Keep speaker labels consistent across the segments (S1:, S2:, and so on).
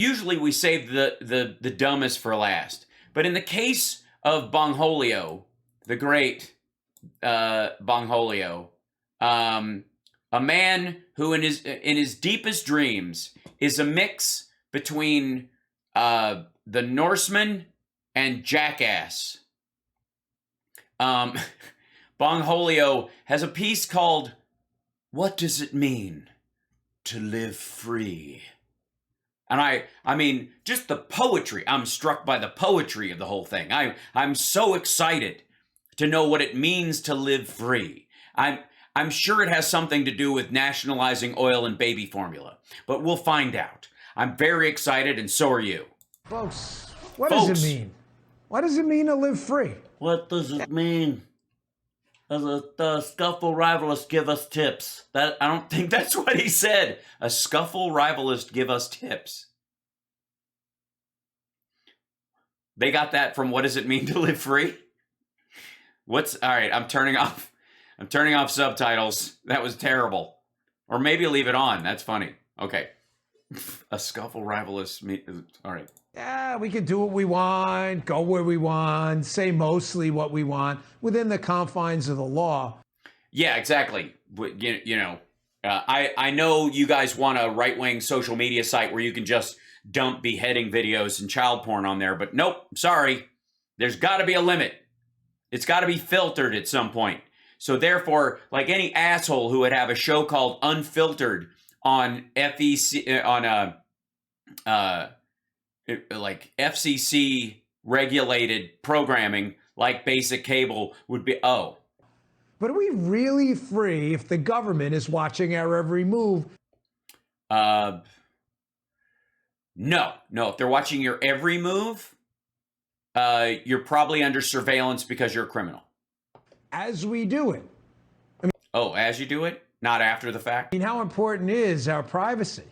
S1: Usually we save the dumbest for last. But in the case of Bongholio, the great Bongholio, a man who in his deepest dreams is a mix between the Norseman and Jackass. Bongholio has a piece called "What Does It Mean to Live Free?" And I mean, just the poetry. I'm struck by the poetry of the whole thing. I'm so excited to know what it means to live free. I'm sure it has something to do with nationalizing oil and baby formula, but we'll find out. I'm very excited, and so are you.
S2: Folks, what does it mean? What does it mean to live free?
S3: What does it mean? The scuffle rivalist give us tips.
S1: I don't think that's what he said. A scuffle rivalist give us tips. They got that from What Does It Mean to Live Free? All right, I'm turning off subtitles. That was terrible. Or maybe leave it on. That's funny. Okay. A scuffle rivalist. All right.
S2: Yeah, we can do what we want, go where we want, say mostly what we want within the confines of the law.
S1: Yeah, exactly. I know you guys want a right-wing social media site where you can just dump beheading videos and child porn on there, but nope, sorry. There's got to be a limit. It's got to be filtered at some point. So therefore, like any asshole who would have a show called Unfiltered on like FCC regulated programming like basic cable would be, oh.
S2: But are we really free if the government is watching our every move?
S1: No. If they're watching your every move, you're probably under surveillance because you're a criminal.
S2: As we do it.
S1: As you do it? Not after the fact?
S2: I mean, how important is our privacy?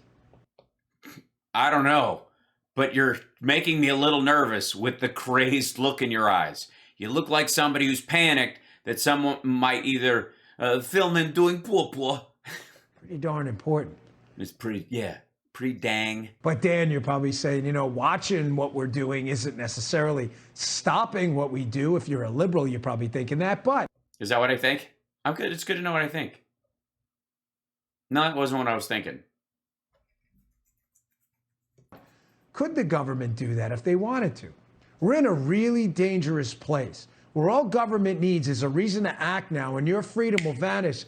S1: I don't know. But you're making me a little nervous with the crazed look in your eyes. You look like somebody who's panicked that someone might either film him doing poo-poo.
S2: Pretty darn important.
S1: It's pretty dang.
S2: But Dan, you're probably saying, watching what we're doing isn't necessarily stopping what we do. If you're a liberal, you're probably thinking that, but.
S1: Is that what I think? I'm good. It's good to know what I think. No, that wasn't what I was thinking.
S2: Could the government do that if they wanted to? We're in a really dangerous place where all government needs is a reason to act now, and your freedom will vanish.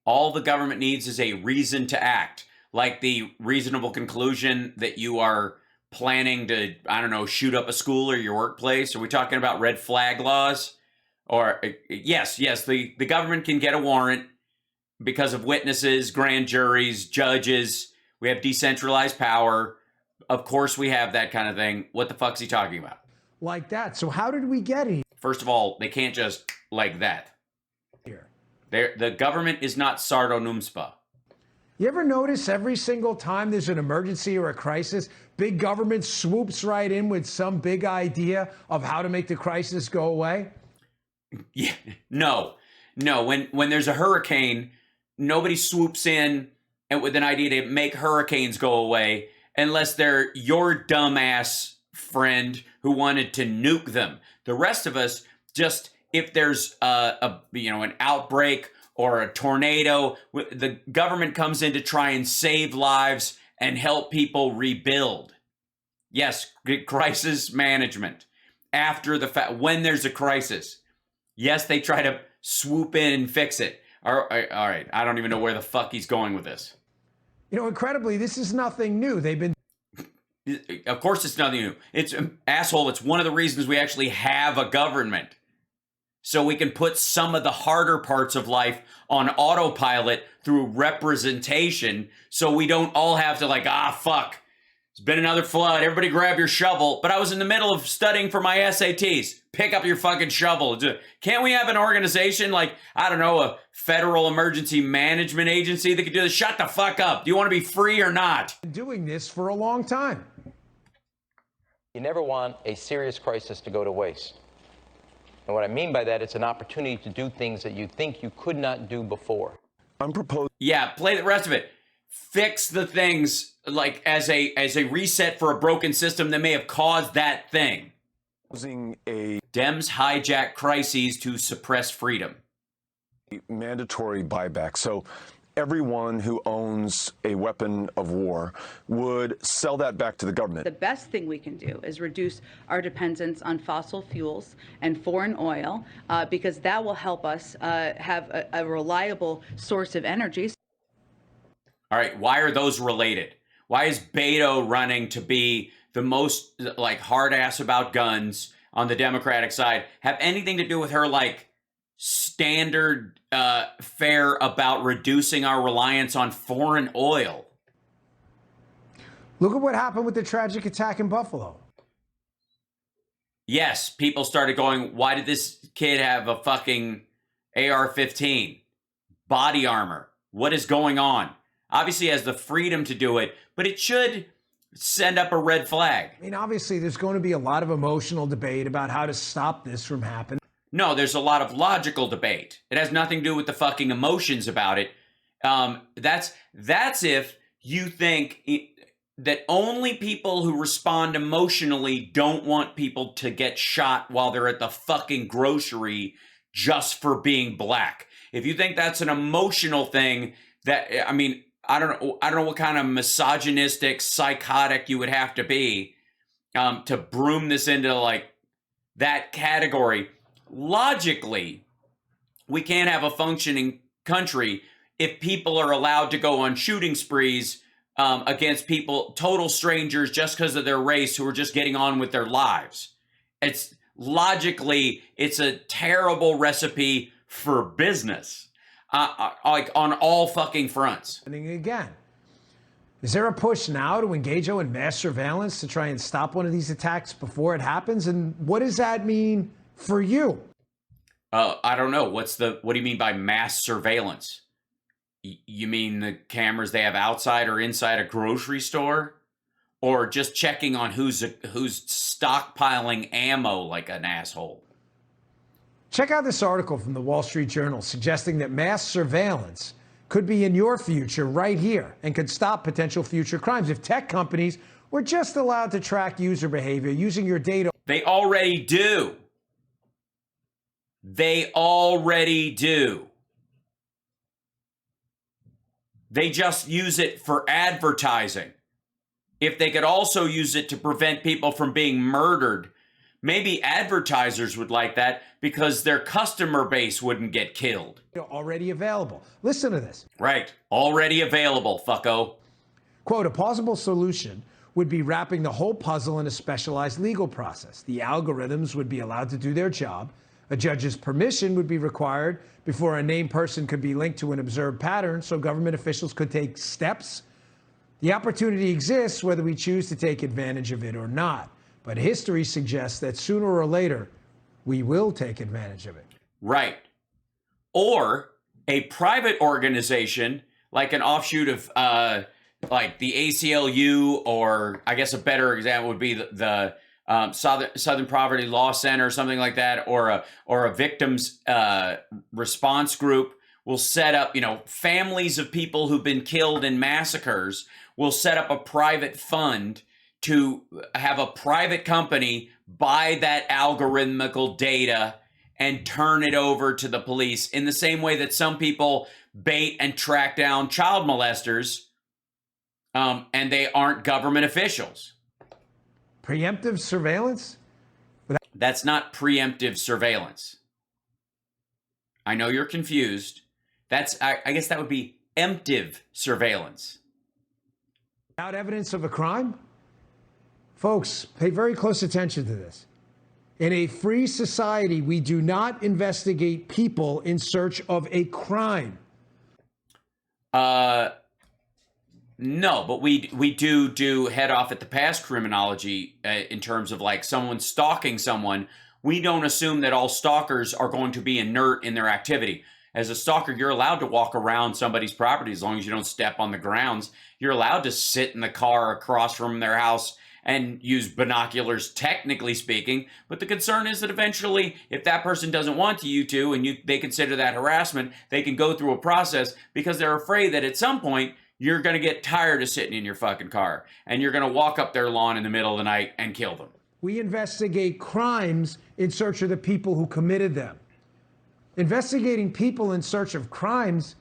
S1: All the government needs is a reason to act, like the reasonable conclusion that you are planning to, I don't know, shoot up a school or your workplace. Are we talking about red flag laws? Or yes, the government can get a warrant because of witnesses, grand juries, judges. We have decentralized power. Of course we have that kind of thing. What the fuck's he talking about?
S2: Like that. So how did we get here?
S1: First of all, they can't just like that. The government is not Sardo Numspa.
S2: You ever notice every single time there's an emergency or a crisis, big government swoops right in with some big idea of how to make the crisis go away?
S1: Yeah, no. When there's a hurricane, nobody swoops in and with an idea to make hurricanes go away unless they're your dumbass friend who wanted to nuke them. The rest of us just, if there's an outbreak or a tornado, the government comes in to try and save lives and help people rebuild. Yes, crisis management. After the fact, when there's a crisis, yes, they try to swoop in and fix it. All right, I don't even know where the fuck he's going with this.
S2: Incredibly, this is nothing new.
S1: Of course it's nothing new. It's asshole. It's one of the reasons we actually have a government. So we can put some of the harder parts of life on autopilot through representation so we don't all have to fuck. It's been another flood. Everybody grab your shovel. But I was in the middle of studying for my SATs. Pick up your fucking shovel. Can't we have an organization like, I don't know, a federal emergency management agency that could do this? Shut the fuck up. Do you want to be free or not?
S2: Been doing this for a long time.
S4: You never want a serious crisis to go to waste. And what I mean by that, it's an opportunity to do things that you think you could not do before.
S1: Yeah, play the rest of it. fix the things like as a reset for a broken system that may have caused that thing. Dems hijack crises to suppress freedom.
S5: Mandatory buyback. So everyone who owns a weapon of war would sell that back to the government.
S6: The best thing we can do is reduce our dependence on fossil fuels and foreign oil, because that will help us have a reliable source of energy.
S1: All right, why are those related? Why is Beto running to be the most like hard ass about guns on the Democratic side have anything to do with her like standard fare about reducing our reliance on foreign oil?
S2: Look at what happened with the tragic attack in Buffalo.
S1: Yes, people started going, why did this kid have a fucking AR-15? Body armor. What is going on? Obviously has the freedom to do it, but it should send up a red flag.
S2: I mean, obviously, there's going to be a lot of emotional debate about how to stop this from happening.
S1: No, there's a lot of logical debate. It has nothing to do with the fucking emotions about it. That's if you think that only people who respond emotionally don't want people to get shot while they're at the fucking grocery just for being black. If you think that's an emotional thing, that, I mean, I don't know what kind of misogynistic, psychotic you would have to be to broom this into like that category. Logically, we can't have a functioning country if people are allowed to go on shooting sprees against people, total strangers, just because of their race, who are just getting on with their lives. It's logically, it's a terrible recipe for business. Like on all fucking fronts.
S2: And again, is there a push now to engage in mass surveillance to try and stop one of these attacks before it happens? And what does that mean for you?
S1: I don't know. What do you mean by mass surveillance? You mean the cameras they have outside or inside a grocery store? Or just checking on who's stockpiling ammo like an asshole?
S2: Check out this article from the Wall Street Journal suggesting that mass surveillance could be in your future right here and could stop potential future crimes if tech companies were just allowed to track user behavior using your data.
S1: They already do. They already do. They just use it for advertising. If they could also use it to prevent people from being murdered, maybe advertisers would like that because their customer base wouldn't get killed.
S2: Already available. Listen to this.
S1: Right. Already available, fucko.
S2: Quote, a plausible solution would be wrapping the whole puzzle in a specialized legal process. The algorithms would be allowed to do their job. A judge's permission would be required before a named person could be linked to an observed pattern, so government officials could take steps. The opportunity exists whether we choose to take advantage of it or not. But history suggests that sooner or later, we will take advantage of it.
S1: Right. Or a private organization, like an offshoot of like the ACLU, or I guess a better example would be the Southern Poverty Law Center or something like that, or a victims response group will set up, families of people who've been killed in massacres will set up a private fund to have a private company buy that algorithmical data and turn it over to the police in the same way that some people bait and track down child molesters, and they aren't government officials.
S2: Preemptive surveillance?
S1: That's not preemptive surveillance. I know you're confused. I guess that would be emptive surveillance.
S2: Without evidence of a crime? Folks, pay very close attention to this. In a free society, we do not investigate people in search of a crime.
S1: No, but we do head off at the past criminology in terms of like someone stalking someone. We don't assume that all stalkers are going to be inert in their activity. As a stalker, you're allowed to walk around somebody's property as long as you don't step on the grounds. You're allowed to sit in the car across from their house and use binoculars, technically speaking. But the concern is that eventually, if that person doesn't want you to, and they consider that harassment, they can go through a process because they're afraid that at some point, you're going to get tired of sitting in your fucking car and you're going to walk up their lawn in the middle of the night and kill them.
S2: We investigate crimes in search of the people who committed them. Investigating people in search of crimes,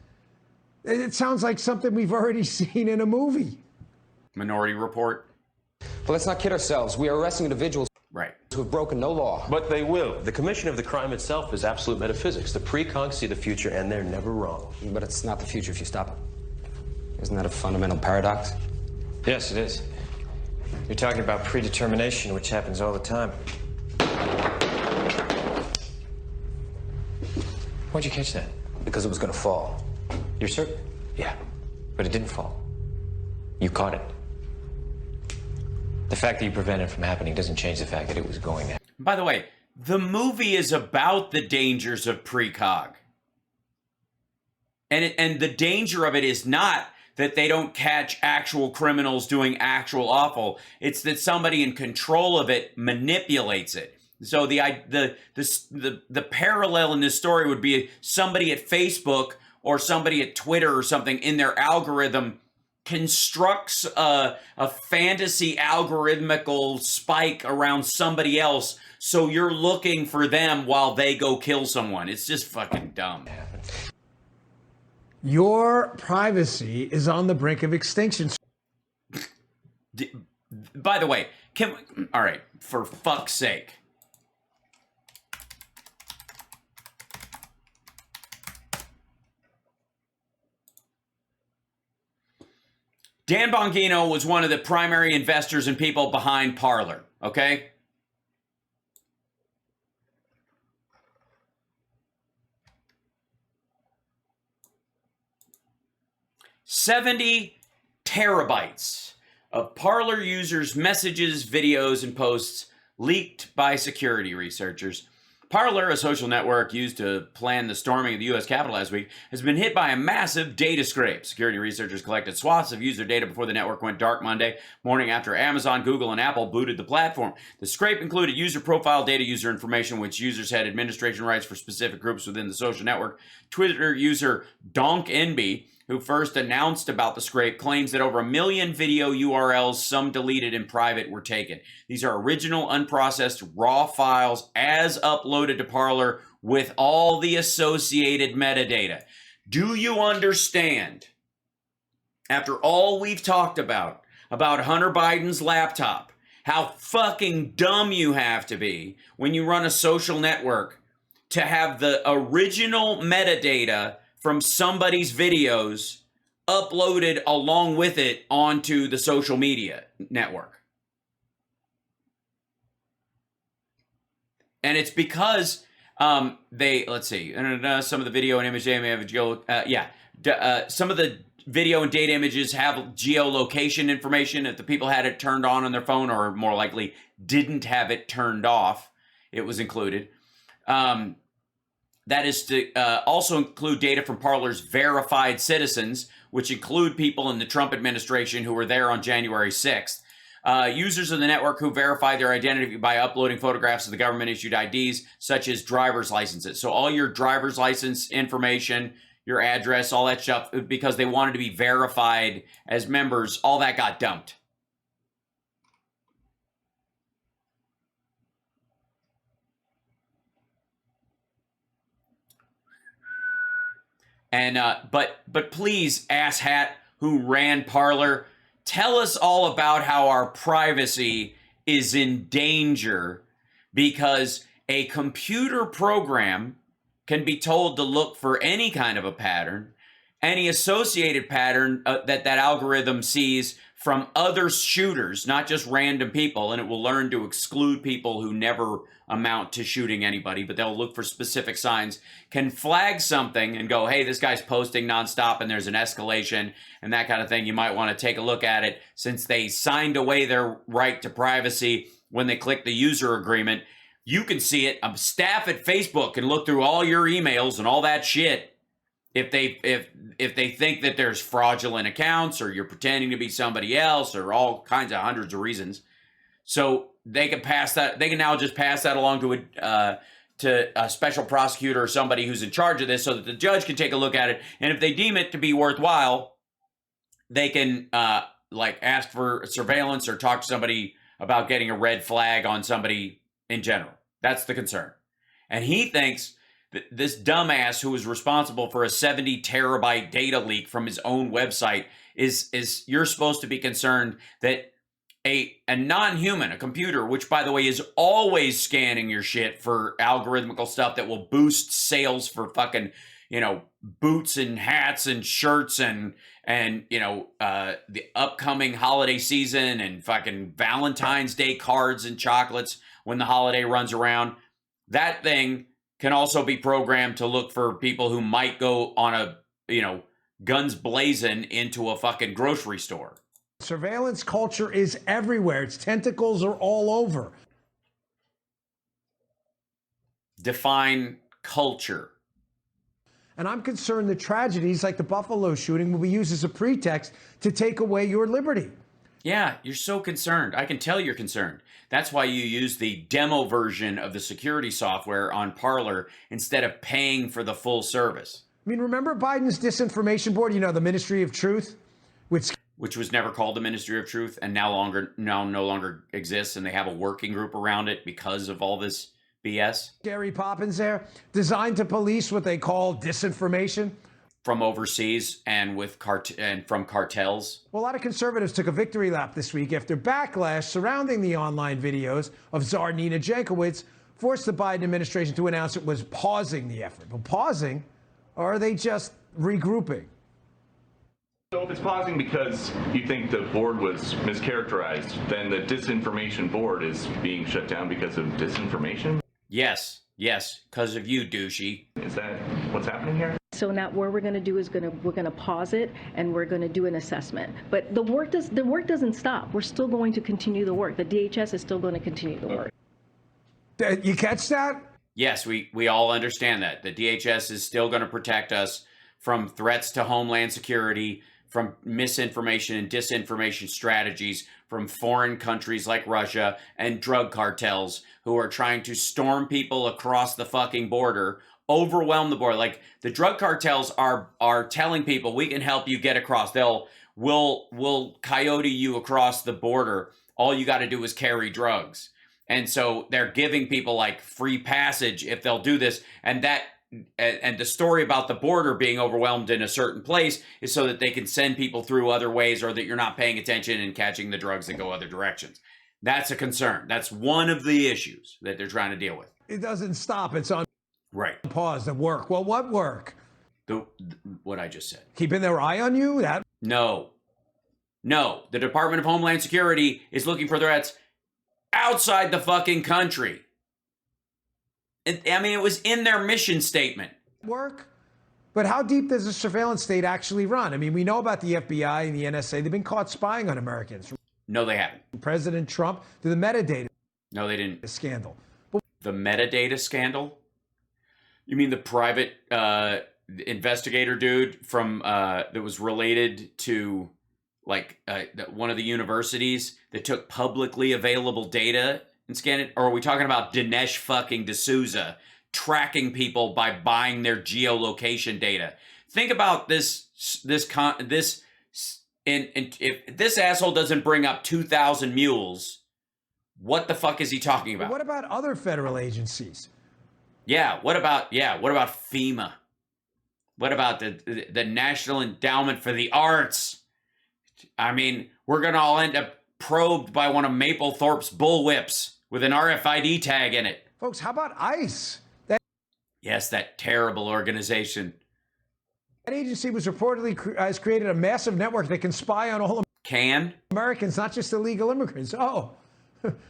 S2: it sounds like something we've already seen in a movie.
S1: Minority Report.
S7: But let's not kid ourselves. We are arresting individuals
S1: Right.
S7: who have broken no law.
S8: But they will. The commission of the crime itself is absolute metaphysics. The precongs see the future, and they're never wrong.
S7: But it's not the future if you stop it. Isn't that a fundamental paradox?
S9: Yes, it is. You're talking about predetermination, which happens all the time. Why'd you catch that?
S7: Because it was going to fall.
S9: You're certain?
S7: Yeah.
S9: But it didn't fall. You caught it. The fact that you prevented it from happening doesn't change the fact that it was going to.
S1: By the way, the movie is about the dangers of precog. And the danger of it is not that they don't catch actual criminals doing actual awful. It's that somebody in control of it manipulates it. So the parallel in this story would be somebody at Facebook or somebody at Twitter or something in their algorithm constructs a fantasy algorithmical spike around somebody else, so you're looking for them while they go kill someone. It's just fucking dumb.
S2: Your privacy is on the brink of extinction.
S1: By the way, all right, for fuck's sake. Dan Bongino was one of the primary investors and people behind Parler, okay? $70 terabytes of Parler users' messages, videos, and posts leaked by security researchers. Parler, a social network used to plan the storming of the U.S. Capitol last week, has been hit by a massive data scrape. Security researchers collected swaths of user data before the network went dark Monday morning after Amazon, Google, and Apple booted the platform. The scrape included user profile data, user information, which users had administration rights for specific groups within the social network. Twitter user DonkNB, who first announced about the scrape, claims that over 1 million video URLs, some deleted in private, were taken. These are original, unprocessed, raw files as uploaded to Parler with all the associated metadata. Do you understand, after all we've talked about Hunter Biden's laptop, how fucking dumb you have to be when you run a social network to have the original metadata from somebody's videos uploaded along with it onto the social media network? And it's because let's see, some of the video and image data may have some of the video and data images have geolocation information. If the people had it turned on their phone, or more likely didn't have it turned off, it was included. That is to also include data from Parler's verified citizens, which include people in the Trump administration who were there on January 6th. Users of the network who verify their identity by uploading photographs of the government-issued IDs, such as driver's licenses. So all your driver's license information, your address, all that stuff, because they wanted to be verified as members, all that got dumped. And but please, asshat who ran Parler, tell us all about how our privacy is in danger because a computer program can be told to look for any kind of a pattern, any associated pattern that algorithm sees from other shooters, not just random people, and it will learn to exclude people who never amount to shooting anybody, but they'll look for specific signs, can flag something and go, hey, this guy's posting nonstop and there's an escalation and that kind of thing. You might want to take a look at it since they signed away their right to privacy when they click the user agreement. You can see it. Staff at Facebook can look through all your emails and all that shit if they think that there's fraudulent accounts or you're pretending to be somebody else or all kinds of hundreds of reasons. So they can pass that. They can now just pass that along to a special prosecutor or somebody who's in charge of this, so that the judge can take a look at it. And if they deem it to be worthwhile, they can like ask for surveillance or talk to somebody about getting a red flag on somebody in general. That's the concern. And he thinks that this dumbass who was responsible for a 70 terabyte data leak from his own website is you're supposed to be concerned that a non-human, a computer, which by the way is always scanning your shit for algorithmical stuff that will boost sales for fucking, you know, boots and hats and shirts and you know, the upcoming holiday season and fucking Valentine's Day cards and chocolates when the holiday runs around. That thing can also be programmed to look for people who might go on a, you know, guns blazing into a fucking grocery store.
S2: Surveillance culture is everywhere. Its tentacles are all over.
S1: Define culture.
S2: And I'm concerned that tragedies like the Buffalo shooting will be used as a pretext to take away your liberty.
S1: Yeah, you're so concerned. I can tell you're concerned. That's why you use the demo version of the security software on Parler instead of paying for the full service.
S2: I mean, remember Biden's disinformation board, you know, the Ministry of Truth,
S1: which was never called the Ministry of Truth and now no longer exists, and they have a working group around it because of all this BS.
S2: Gary Poppins there, designed to police what they call disinformation
S1: from overseas and from cartels.
S2: Well, a lot of conservatives took a victory lap this week after backlash surrounding the online videos of Tsar Nina Jankowicz forced the Biden administration to announce it was pausing the effort. But pausing, or are they just regrouping?
S10: So if it's pausing because you think the board was mischaracterized, then the disinformation board is being shut down because of disinformation?
S1: Yes, because of you, douchey.
S10: Is that what's happening here?
S11: So now what we're going to do is we're going to pause it and we're going to do an assessment. But the work doesn't stop. We're still going to continue the work. The DHS is still going to continue the work.
S2: You catch that?
S1: Yes, we all understand that. The DHS is still going to protect us from threats to homeland security, from misinformation and disinformation strategies from foreign countries like Russia and drug cartels who are trying to storm people across the fucking border, overwhelm the border. Like the drug cartels are telling people, we can help you get across. We'll coyote you across the border. All you got to do is carry drugs. And so they're giving people like free passage if they'll do this. And the story about the border being overwhelmed in a certain place is so that they can send people through other ways, or that you're not paying attention and catching the drugs that go other directions. That's a concern. That's one of the issues that they're trying to deal with.
S2: It doesn't stop. It's on
S1: right.
S2: Pause. The work. Well, what work?
S1: What I just said.
S2: Keeping their eye on you?
S1: No. The Department of Homeland Security is looking for threats outside the fucking country. It was in their mission statement.
S2: Work? But how deep does a surveillance state actually run? I mean, we know about the FBI and the NSA. They've been caught spying on Americans.
S1: No, they haven't.
S2: President Trump to the metadata.
S1: No, they didn't.
S2: Scandal.
S1: The metadata scandal? You mean the private investigator dude from that was related to one of the universities that took publicly available data and scanned it? Or are we talking about Dinesh fucking D'Souza tracking people by buying their geolocation data? Think about this. And if this asshole doesn't bring up 2,000 mules, what the fuck is he talking about?
S2: But what about other federal agencies?
S1: Yeah. What about FEMA? What about the National Endowment for the Arts? I mean, we're gonna all end up probed by one of Mapplethorpe's bullwhips with an RFID tag in it.
S2: Folks, how about ICE?
S1: Yes, that terrible organization.
S2: That agency was reportedly has created a massive network that can spy on all Americans, not just illegal immigrants. Oh,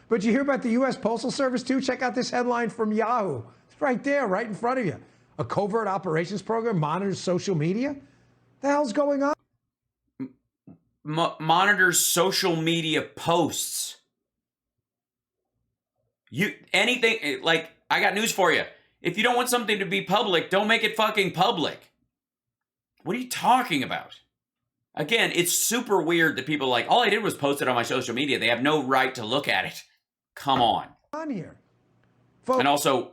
S2: but you hear about the U.S. Postal Service too? Check out this headline from Yahoo. It's right there, right in front of you. A covert operations program monitors social media? The hell's going on?
S1: Monitors social media posts. I got news for you. If you don't want something to be public, don't make it fucking public. What are you talking about? Again, it's super weird that people are like, all I did was post it on my social media. They have no right to look at it. Come on.
S2: On here.
S1: Folks. And also,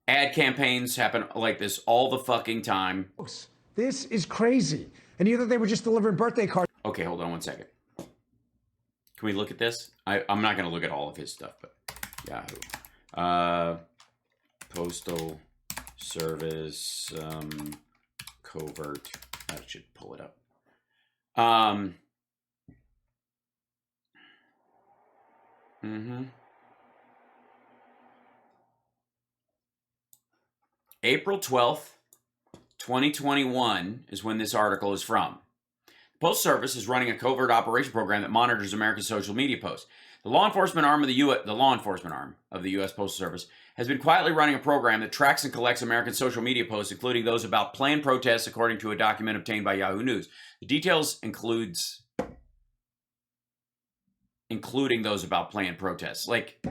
S1: ad campaigns happen like this all the fucking time.
S2: Folks, This is crazy. And you thought they were just delivering birthday cards.
S1: Okay, hold on one second. Can we look at this? I'm not going to look at all of his stuff, but Yahoo. Postal Service covert. I should pull it up. April 12th, 2021 is when this article is from. The Postal Service is running a covert operation program that monitors American social media posts. The law enforcement arm of the U.S. Postal Service has been quietly running a program that tracks and collects American social media posts, including those about planned protests, according to a document obtained by Yahoo News. The details including those about planned protests, like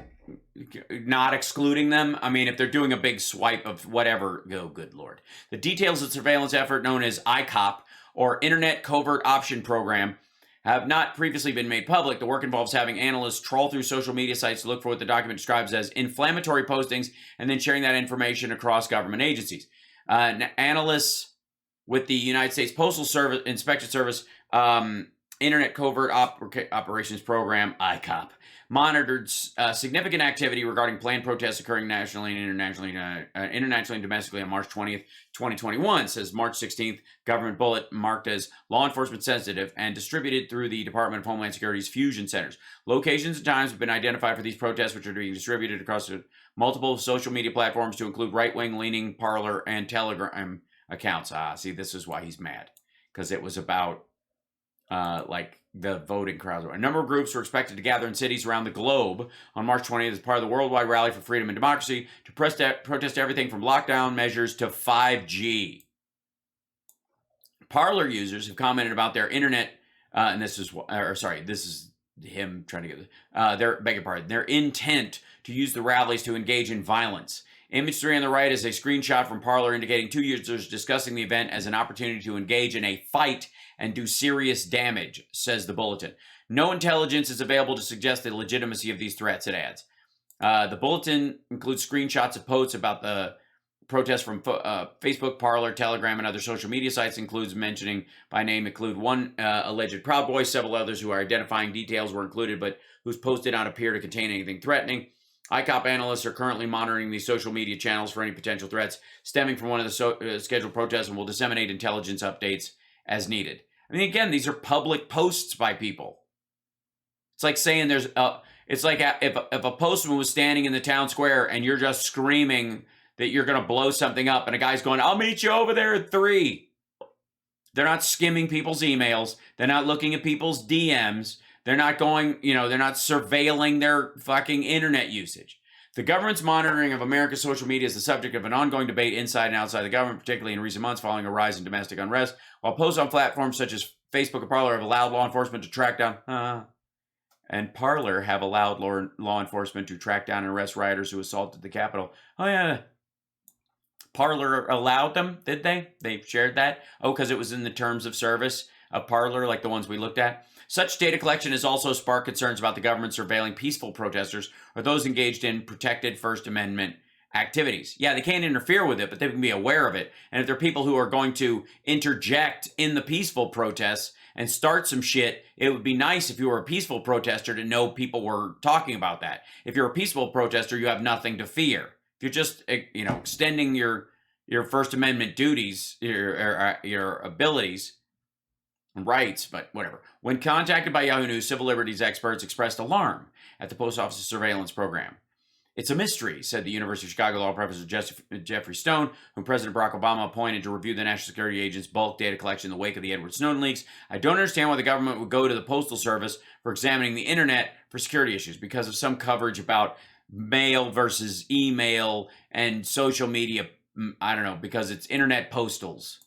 S1: not excluding them. I mean, if they're doing a big swipe of whatever, oh, good Lord. The details of the surveillance effort known as ICOP, or Internet Covert Option Program, have not previously been made public. The work involves having analysts trawl through social media sites to look for what the document describes as inflammatory postings and then sharing that information across government agencies. Analysts with the United States Postal Service Inspection Service Internet Covert Operations Program, ICOP, monitored significant activity regarding planned protests occurring nationally and internationally and domestically on March 20th, 2021. It says March 16th, government bullet marked as law enforcement sensitive and distributed through the Department of Homeland Security's fusion centers. Locations and times have been identified for these protests, which are being distributed across multiple social media platforms to include right-wing leaning Parler and Telegram accounts. See, this is why he's mad, because it was about like the voting crowds. A number of groups were expected to gather in cities around the globe on March 20th as part of the worldwide rally for freedom and democracy to protest everything from lockdown measures to 5G. Parler users have commented about their internet, and this is him trying to get their intent to use the rallies to engage in violence. Image 3 on the right is a screenshot from Parler indicating two users discussing the event as an opportunity to engage in a fight and do serious damage, says the bulletin. No intelligence is available to suggest the legitimacy of these threats, it adds. The bulletin includes screenshots of posts about the protests from Facebook, Parler, Telegram, and other social media sites, includes mentioning by name, include one alleged Proud Boy. Several others who are identifying details were included, but whose posts did not appear to contain anything threatening. ICOP analysts are currently monitoring these social media channels for any potential threats stemming from one of the scheduled protests and will disseminate intelligence updates as needed. I mean, again, these are public posts by people. It's like saying it's like if a postman was standing in the town square and you're just screaming that you're going to blow something up and a guy's going, I'll meet you over there at 3. They're not skimming people's emails. They're not looking at people's DMs. They're not going, they're not surveilling their fucking internet usage. The government's monitoring of America's social media is the subject of an ongoing debate inside and outside the government, particularly in recent months following a rise in domestic unrest. While posts on platforms such as Facebook and Parler have allowed law enforcement to track down, and Parler have allowed law enforcement to track down and arrest rioters who assaulted the Capitol. Oh, yeah. Parler allowed them, did they? They shared that? Oh, because it was in the terms of service of Parler, like the ones we looked at. Such data collection has also sparked concerns about the government surveilling peaceful protesters or those engaged in protected First Amendment activities. Yeah, they can't interfere with it, but they can be aware of it. And if there are people who are going to interject in the peaceful protests and start some shit, it would be nice if you were a peaceful protester to know people were talking about that. If you're a peaceful protester, you have nothing to fear. If you're just, extending your First Amendment duties, your abilities and rights, but whatever. When contacted by Yahoo News, civil liberties experts expressed alarm at the Post Office's surveillance program. It's a mystery, said the University of Chicago law professor Jeffrey Stone, whom President Barack Obama appointed to review the National Security Agent's bulk data collection in the wake of the Edward Snowden leaks. I don't understand why the government would go to the Postal Service for examining the internet for security issues because of some coverage about mail versus email and social media. I don't know, because it's internet postals.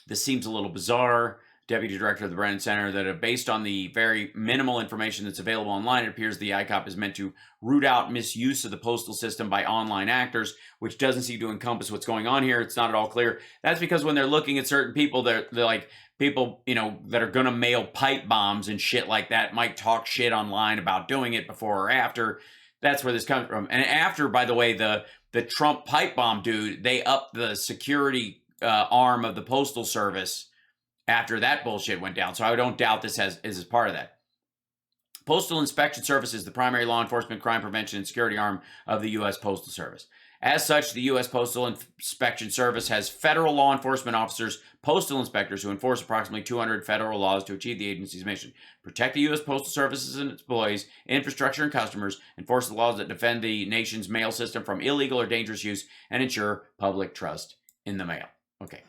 S1: This seems a little bizarre. Deputy Director of the Brennan Center, that based on the very minimal information that's available online, it appears the ICOP is meant to root out misuse of the postal system by online actors, which doesn't seem to encompass what's going on here. It's not at all clear. That's because when they're looking at certain people, they're like people, that are going to mail pipe bombs and shit like that, might talk shit online about doing it before or after. That's where this comes from. And after, by the way, the Trump pipe bomb dude, they upped the security arm of the Postal Service after that bullshit went down. So I don't doubt this is part of that. Postal Inspection Service is the primary law enforcement, crime prevention, and security arm of the U.S. Postal Service. As such, the U.S. Postal Inspection Service has federal law enforcement officers, postal inspectors, who enforce approximately 200 federal laws to achieve the agency's mission. Protect the U.S. Postal Services and its employees, infrastructure, and customers, enforce the laws that defend the nation's mail system from illegal or dangerous use, and ensure public trust in the mail. Okay.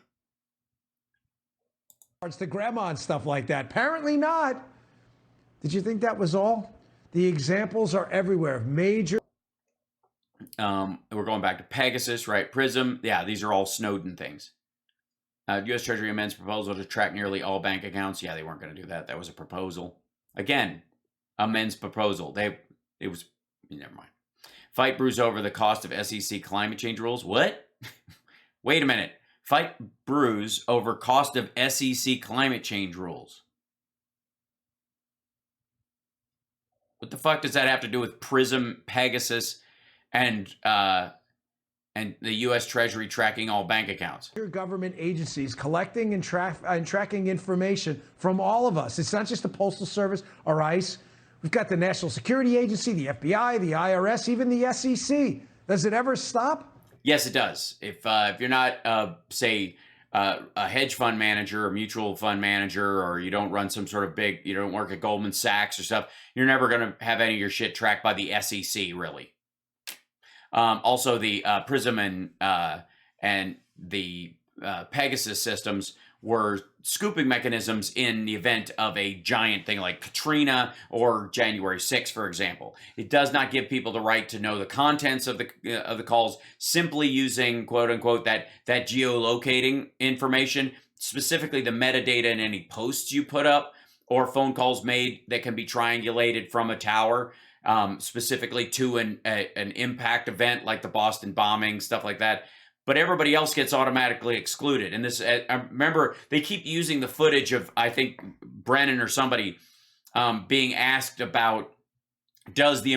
S2: To grandma and stuff like that. Apparently not. Did you think that was all? The examples are everywhere. Major.
S1: We're going back to Pegasus, right? Prism. Yeah, these are all Snowden things. U.S. Treasury amends proposal to track nearly all bank accounts. Yeah, they weren't going to do that. That was a proposal. Again, amends proposal. Never mind. Fight brews over the cost of SEC climate change rules. What? Wait a minute. Fight brews over cost of SEC climate change rules. What the fuck does that have to do with Prism, Pegasus, and the U.S. Treasury tracking all bank accounts?
S2: Government agencies collecting and tracking information from all of us. It's not just the Postal Service or ICE. We've got the National Security Agency, the FBI, the IRS, even the SEC. Does it ever stop?
S1: Yes, it does. If you're not, say, a hedge fund manager or mutual fund manager, or you don't run some sort of big, you don't work at Goldman Sachs or stuff, you're never going to have any of your shit tracked by the SEC, really. Also, the Prism and the Pegasus systems were scooping mechanisms in the event of a giant thing like Katrina or January 6th, for example. It does not give people the right to know the contents of the calls, simply using, quote unquote, that geolocating information, specifically the metadata in any posts you put up or phone calls made that can be triangulated from a tower, specifically to an impact event like the Boston bombing, stuff like that. But everybody else gets automatically excluded. And this, I remember they keep using the footage of, I think, Brennan or somebody being asked about, does the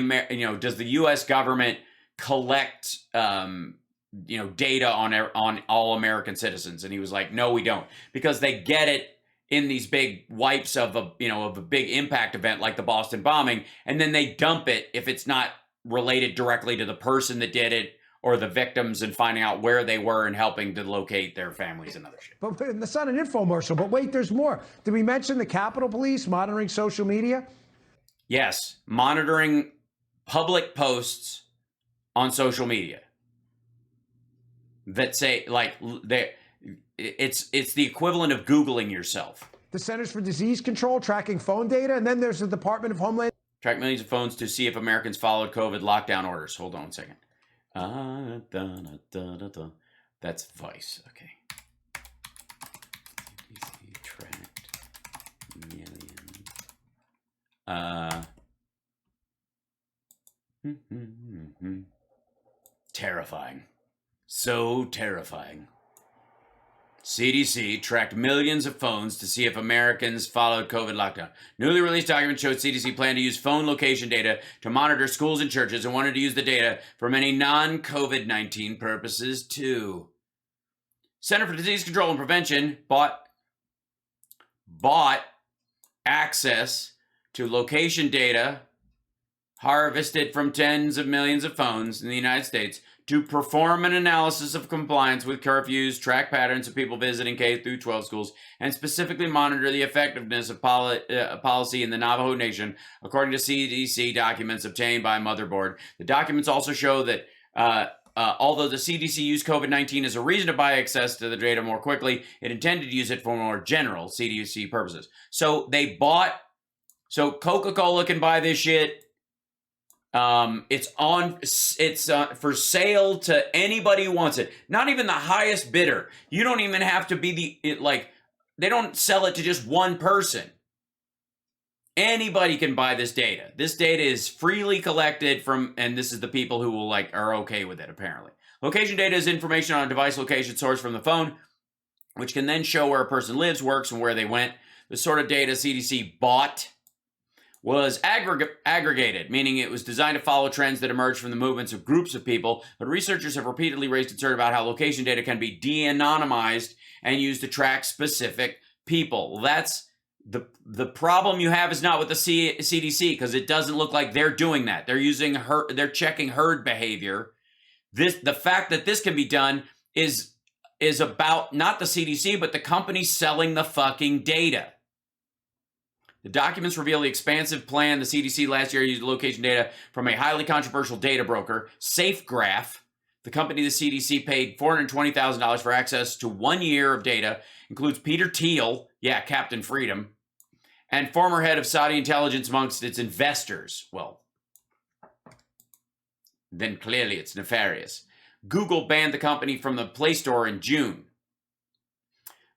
S1: U.S. government collect data on all American citizens? And he was like, no, we don't, because they get it in these big wipes of a big impact event like the Boston bombing, and then they dump it if it's not related directly to the person that did it or the victims, and finding out where they were and helping to locate their families and other shit.
S2: But that's not an infomercial. But wait, there's more. Did we mention the Capitol Police monitoring social media?
S1: Yes, monitoring public posts on social media that say, like, it's the equivalent of Googling yourself.
S2: The Centers for Disease Control tracking phone data, and then there's the Department of Homeland.
S1: Track millions of phones to see if Americans followed COVID lockdown orders. Hold on a second. That's Vice. Okay. Tracked million. Terrifying. So terrifying. CDC tracked millions of phones to see if Americans followed COVID lockdown. Newly released documents showed CDC planned to use phone location data to monitor schools and churches, and wanted to use the data for many non-COVID-19 purposes too. Center for Disease Control and Prevention bought access to location data harvested from tens of millions of phones in the United States to perform an analysis of compliance with curfews, track patterns of people visiting K through 12 schools, and specifically monitor the effectiveness of policy in the Navajo Nation, according to CDC documents obtained by Motherboard. The documents also show that although the CDC used COVID-19 as a reason to buy access to the data more quickly, it intended to use it for more general CDC purposes. So they bought, so Coca-Cola can buy this shit. It's for sale to anybody who wants it. Not even the highest bidder. You don't even have to be they don't sell it to just one person. Anybody can buy this data. This data is freely collected from, and this is the people who are okay with it, apparently. Location data is information on a device location sourced from the phone, which can then show where a person lives, works, and where they went. The sort of data CDC bought was aggregated, meaning it was designed to follow trends that emerged from the movements of groups of people, but researchers have repeatedly raised concern about how location data can be de-anonymized and used to track specific people. Well, that's the problem you have is not with the CDC, because it doesn't look like they're doing that. They're checking herd behavior. The fact that this can be done is about not the CDC, but the company selling the fucking data. The documents reveal the expansive plan the CDC last year used location data from a highly controversial data broker, SafeGraph. The company the CDC paid $420,000 for access to 1 year of data, includes Peter Thiel, yeah, Captain Freedom, and former head of Saudi intelligence amongst its investors. Well, then clearly it's nefarious. Google banned the company from the Play Store in June.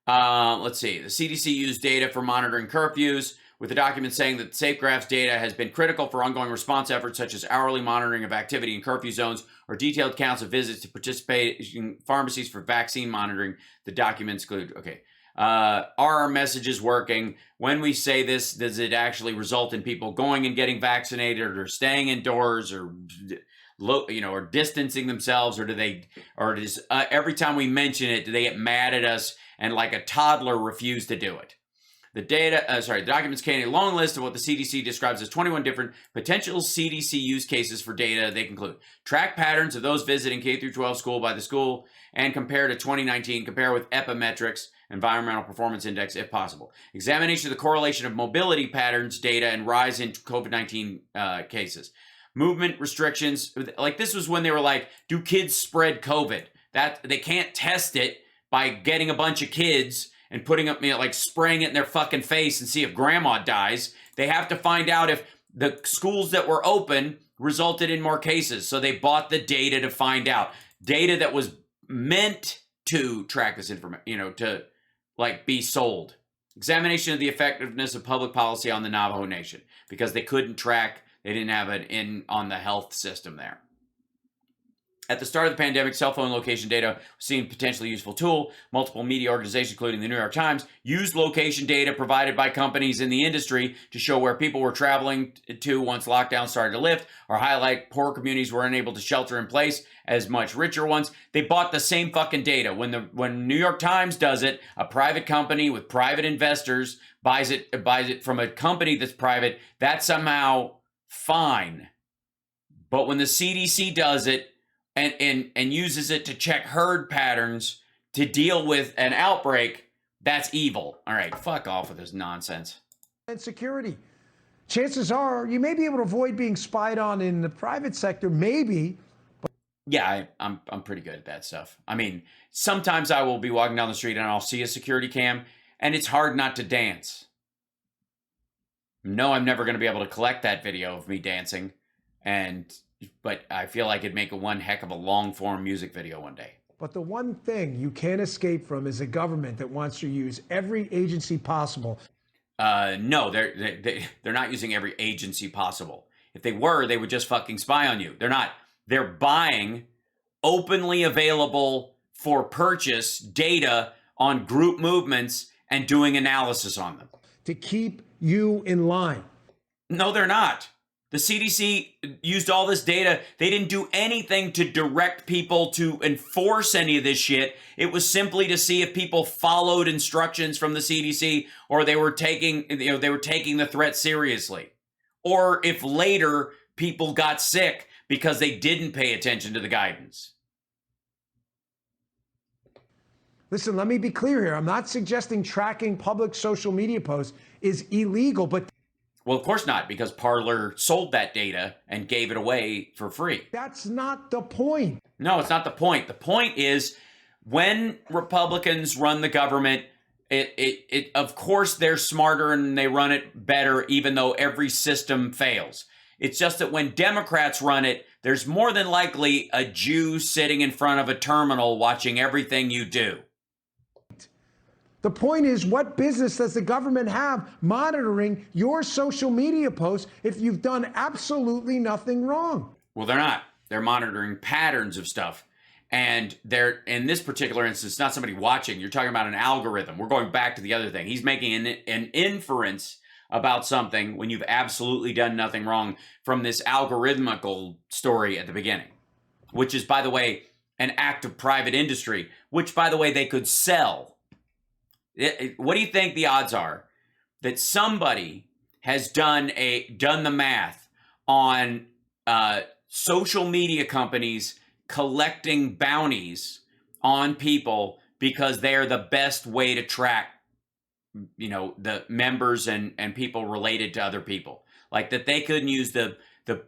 S1: Let's see. The CDC used data for monitoring curfews, with the document saying that SafeGraph's data has been critical for ongoing response efforts such as hourly monitoring of activity in curfew zones or detailed counts of visits to participating pharmacies for vaccine monitoring. The documents include, are our messages working? When we say this, does it actually result in people going and getting vaccinated or staying indoors or or distancing themselves, or does every time we mention it, do they get mad at us and like a toddler refuse to do it? The documents contain a long list of what the CDC describes as 21 different potential CDC use cases for data. They conclude track patterns of those visiting K-12 school by the school and compare to 2019, compare with epimetrics, environmental performance index, if possible. Examination of the correlation of mobility patterns, data, and rise in COVID-19 cases. Movement restrictions, like this was when they were like, do kids spread COVID? That they can't test it by getting a bunch of kids and putting up, like spraying it in their fucking face and see if grandma dies. They have to find out if the schools that were open resulted in more cases. So they bought the data to find out. Data that was meant to track this information, to like be sold. Examination of the effectiveness of public policy on the Navajo Nation, because they couldn't track, they didn't have it in on the health system there. At the start of the pandemic, cell phone location data was seen a potentially useful tool. Multiple media organizations, including the New York Times, used location data provided by companies in the industry to show where people were traveling to once lockdown started to lift, or highlight poor communities were unable to shelter in place as much richer ones. They bought the same fucking data. When New York Times does it, a private company with private investors buys it from a company that's private, that's somehow fine. But when the CDC does it, and uses it to check herd patterns to deal with an outbreak, that's evil. All right, fuck off with this nonsense.
S2: And security. Chances are you may be able to avoid being spied on in the private sector, maybe.
S1: Yeah, I'm pretty good at that stuff. I mean, sometimes I will be walking down the street and I'll see a security cam, and it's hard not to dance. No, I'm never going to be able to collect that video of me dancing, but I feel like it'd make one heck of a long-form music video one day.
S2: But the one thing you can't escape from is a government that wants to use every agency possible.
S1: No, they're not using every agency possible. If they were, they would just fucking spy on you. They're not. They're buying openly available for purchase data on group movements and doing analysis on them.
S2: To keep you in line.
S1: No, they're not. The CDC used all this data. They didn't do anything to direct people to enforce any of this shit. It was simply to see if people followed instructions from the CDC, or they were taking the threat seriously, or if later people got sick because they didn't pay attention to the guidance.
S2: Listen, let me be clear here. I'm not suggesting tracking public social media posts is illegal, but
S1: well, of course not, because Parler sold that data and gave it away for free.
S2: That's not the point.
S1: No, it's not the point. The point is, when Republicans run the government, it of course they're smarter and they run it better, even though every system fails. It's just that when Democrats run it, there's more than likely a Jew sitting in front of a terminal watching everything you do.
S2: The point is, what business does the government have monitoring your social media posts if you've done absolutely nothing wrong?
S1: Well, they're not. They're monitoring patterns of stuff. And they're, in this particular instance, not somebody watching. You're talking about an algorithm. We're going back to the other thing. He's making an inference about something when you've absolutely done nothing wrong from this algorithmical story at the beginning, which is, by the way, an act of private industry, which, by the way, they could sell. What do you think the odds are that somebody has done the math on social media companies collecting bounties on people because they are the best way to track, the members and people related to other people? Like that they couldn't use the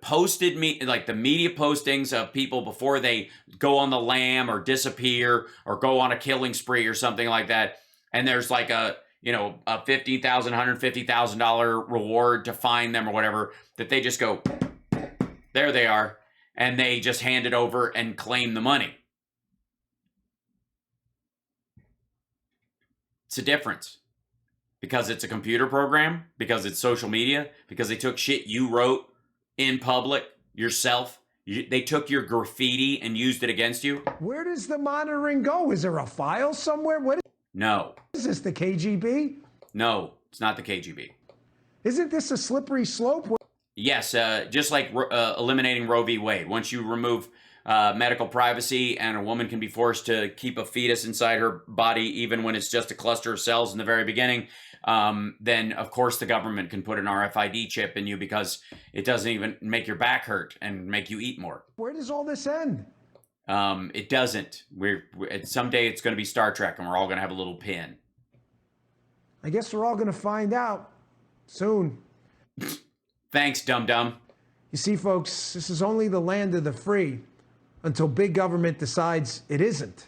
S1: posted like the media postings of people before they go on the lam or disappear or go on a killing spree or something like that. And there's like a $50,000, $150,000 reward to find them or whatever, that they just go, there they are, and they just hand it over and claim the money. It's a difference. Because it's a computer program, because it's social media, because they took shit you wrote in public yourself. They took your graffiti and used it against you.
S2: Where does the monitoring go? Is there a file somewhere?
S1: No.
S2: Is this the KGB?
S1: No, it's not the KGB.
S2: Isn't this a slippery slope?
S1: Yes, just like eliminating Roe v. Wade. Once you remove medical privacy and a woman can be forced to keep a fetus inside her body even when it's just a cluster of cells in the very beginning, then of course the government can put an RFID chip in you because it doesn't even make your back hurt and make you eat more.
S2: Where does all this end?
S1: It doesn't. Someday it's going to be Star Trek and we're all going to have a little pin.
S2: I guess we're all going to find out soon.
S1: Thanks, dum-dum.
S2: You see, folks, this is only the land of the free until big government decides it isn't.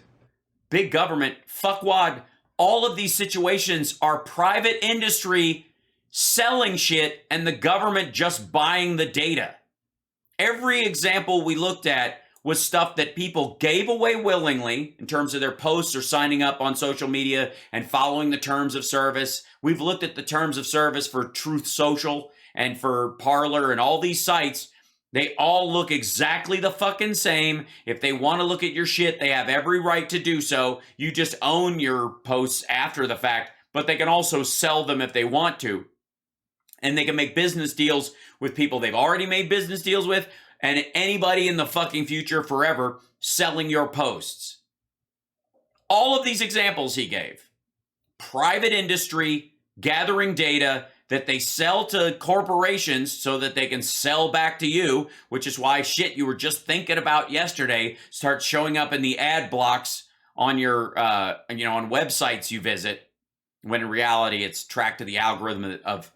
S1: Big government, fuckwad. All of these situations are private industry selling shit and the government just buying the data. Every example we looked at was stuff that people gave away willingly in terms of their posts or signing up on social media and following the terms of service. We've looked at the terms of service for Truth Social and for Parler and all these sites. They all look exactly the fucking same. If they want to look at your shit, they have every right to do so. You just own your posts after the fact, but they can also sell them if they want to. And they can make business deals with people they've already made business deals with and anybody in the fucking future forever selling your posts. All of these examples he gave. Private industry gathering data that they sell to corporations so that they can sell back to you, which is why shit you were just thinking about yesterday starts showing up in the ad blocks on your, on websites you visit, when in reality it's tracked to the algorithm of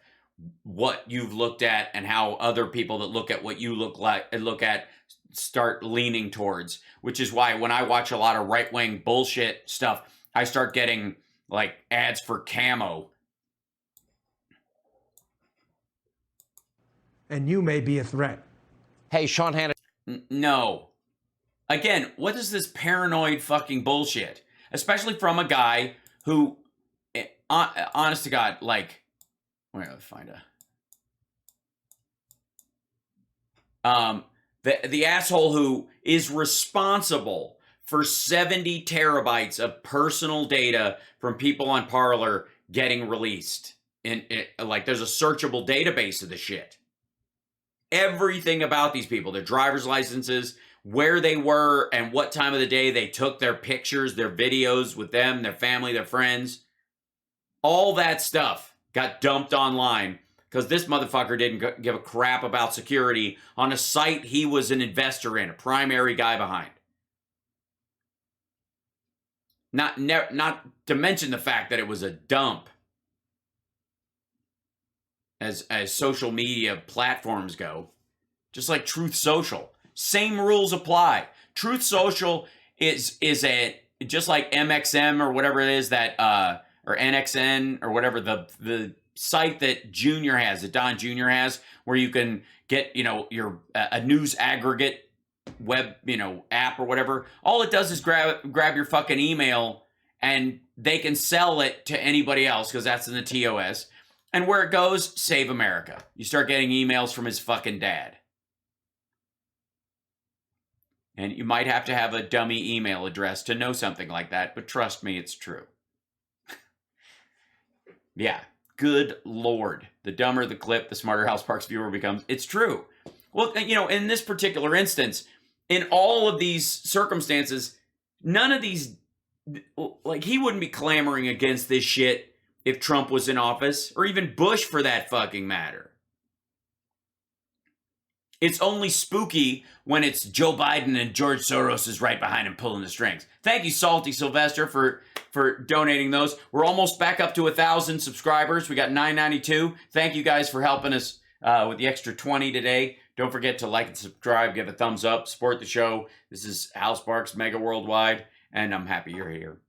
S1: what you've looked at and how other people that look at what you look at start leaning towards, which is why when I watch a lot of right-wing bullshit stuff, I start getting like ads for camo.
S2: And you may be a threat.
S4: Hey, Sean Hannity.
S1: No. Again, what is this paranoid fucking bullshit? Especially from a guy who, honest to God, like, where do I find the asshole who is responsible for 70 terabytes of personal data from people on Parler getting released. Like, there's a searchable database of the shit. Everything about these people, their driver's licenses, where they were, and what time of the day they took their pictures, their videos with them, their family, their friends. All that stuff got dumped online because this motherfucker didn't give a crap about security on a site he was an investor in, a primary guy behind. Not to mention the fact that it was a dump as social media platforms go. Just like Truth Social. Same rules apply. Truth Social is just like MXM or whatever it is that or NXN or whatever the site that Junior has, that Don Jr. has, where you can get, your a news aggregate web, app or whatever. All it does is grab your fucking email and they can sell it to anybody else because that's in the TOS. And where it goes, Save America. You start getting emails from his fucking dad. And you might have to have a dummy email address to know something like that, but trust me, it's true. Yeah. Good Lord. The dumber the clip, the smarter Hal Sparks viewer becomes. It's true. Well, you know, in this particular instance, in all of these circumstances, none of these, like, he wouldn't be clamoring against this shit if Trump was in office, or even Bush for that fucking matter. It's only spooky when it's Joe Biden and George Soros is right behind him pulling the strings. Thank you, Salty Sylvester, for donating those. We're almost back up to 1,000 subscribers. We got 992. Thank you guys for helping us with the extra 20 today. Don't forget to like and subscribe, give a thumbs up, support the show. This is Hal Sparks, Mega Worldwide, and I'm happy you're here.